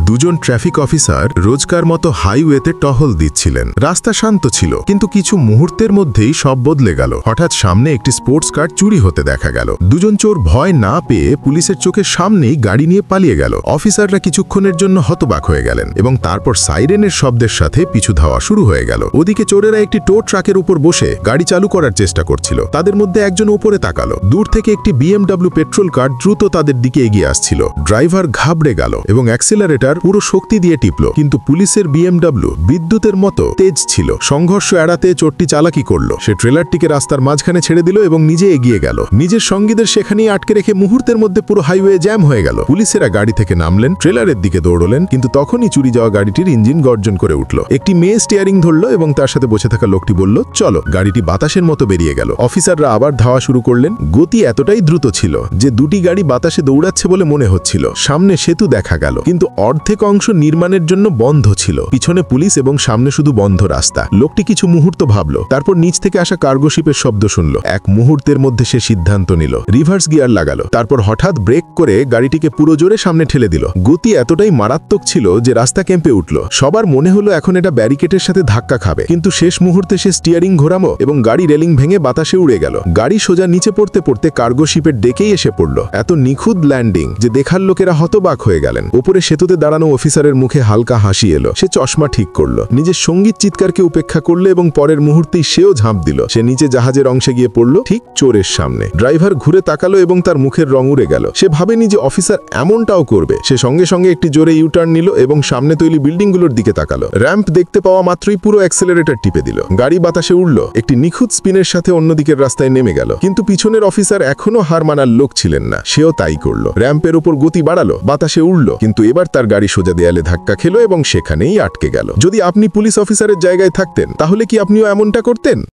দুজন traffic officer রোজকার মতো হাইওয়েতে টহল দিচ্ছিলেন। রাস্তা শান্ত ছিল, কিন্তু কিছু মুহূর্তের মধ্যেই সব বদলে গেল। হঠাৎ সামনে একটি স্পোর্টস কার চুরি হতে দেখা গেল। দুজন চোর ভয় না পেয়ে পুলিশের চোখের সামনেই গাড়ি নিয়ে পালিয়ে গেল। অফিসাররা কিছুক্ষণের জন্য হতবাক হয়ে গেলেন এবং তারপর সাইরেনের শব্দের সাথে পিছু ধাওয়া শুরু হয়ে গেল। ওদিকে চোরেরা একটি টো ট্রাকের উপর বসে গাড়ি চালু করার চেষ্টা করছিল। তাদের মধ্যে একজন উপরে তাকালো। দূর থেকে একটি BMW পেট্রোল কার দ্রুত তাদের দিকে এগিয়ে আসছিল। ড্রাইভার ঘাবড়ে গেল এবং অ্যাক্সিলারেটর পুরো শক্তি দিয়ে টিপল, কিন্তু পুলিশের BMW বিদ্যুতের মতো তেজ ছিল। সংঘর্ষ এড়াতে চোরটি চালাকি করল। সে ট্রেলারটিকে রাস্তার মাঝখানে ছেড়ে দিল এবং নিজে এগিয়ে গেল। নিজের সঙ্গীদের সেখানেই আটকে রেখে মুহূর্তের মধ্যে পুরো হাইওয়ে জ্যাম হয়ে গেল। পুলিশেরা গাড়ি থেকে নামলেন, ট্রেলারের দিকে দৌড়লেন, কিন্তু তখনই চুরি যাওয়া গাড়িটির ইঞ্জিন গর্জন করে উঠল। একটি মেয়ে স্টিয়ারিং ধরল এবং তার সাথে বসে থাকা লোকটি বলল, চলো। গাড়িটি বাতাসের মতো বেরিয়ে গেল। অফিসাররা আবার ধাওয়া শুরু করলেন। গতি এতটাই দ্রুত ছিল যে দুটি গাড়ি বাতাসে দৌড়াচ্ছে বলে মনে হচ্ছিল। সামনে সেতু দেখা গেল, কিন্তু অর্ধেক অংশ নির্মাণের জন্য বন্ধ ছিল। পিছনে পুলিশ এবং সামনে শুধু বন্ধ রাস্তা। লোকটি কিছু মুহূর্ত ভাবল, তারপর নিচ থেকে আসা কার্গো শিপের শব্দ শুনল। এক মুহূর্তের মধ্যে সে সিদ্ধান্ত নিল, রিভার্স গিয়ার লাগালো। তারপর হঠাৎ ব্রেক করে গাড়িটিকে পুরো জোরে সামনে ঠেলে দিল। গতি এতটাই মারাত্মক ছিল যে রাস্তা কেঁপে উঠল। সবার মনে হলো এখন এটা ব্যারিকেডের সাথে ধাক্কা খাবে, কিন্তু শেষ মুহূর্তে সে স্টিয়ারিং ঘোরামো এবং গাড়ি রেলিং ভেঙে বাতাসে উড়ে গেল। গাড়ি সোজা নিচে পড়তে পড়তে কার্গো শিপের ডেকেই এসে পড়ল। এত নিখুঁত ল্যান্ডিং যে দেখার লোকেরা হতবাক হয়ে গেলেন। উপরে সেতুতে দাঁড়ানো অফিসারের মুখে হালকা হাসি এলো। সে চশমা ঠিক করল, নিজের সঙ্গীত চিৎকারকে উপেক্ষা করলো এবং পরের মুহূর্তেই সেও ঝাঁপ দিল। সে নিচে জাহাজের অংশে গিয়ে পড়ল, ঠিক চোরের সামনে। ড্রাইভার ঘুরে তাকালো এবং তার মুখের রং উড়ে গেল। সে ভাবেনি যে অফিসার এমনটাও করবে। সে সঙ্গে সঙ্গে একটি জোরে ইউটার্ন নিল এবং সামনে তৈরি বিল্ডিংগুলোর দিকে তাকালো। র্যাম্প দেখতে পাওয়া মাত্রই পুরো অ্যাক্সেলারেটর টিপে দিল। গাড়ি বাতাসে উড়ল, একটি নিখুঁত স্পিনের সাথে অন্যদিকের রাস্তায় নেমে গেল। কিন্তু পিছনের অফিসার এখনো হার মানার লোক ছিলেন না। সেও তাই করল। র্যাম্পের উপর গতি বাড়ালো, বাতাসে উড়ল, কিন্তু এবার তার গাড়ি সোজা দেয়ালে ধাক্কা খেলো এবং সেখানেই আটকে গেল। যদি আপনি পুলিশ অফিসারের জায়গায় থাকতেন, তাহলে কি আপনিও এমনটা করতেন?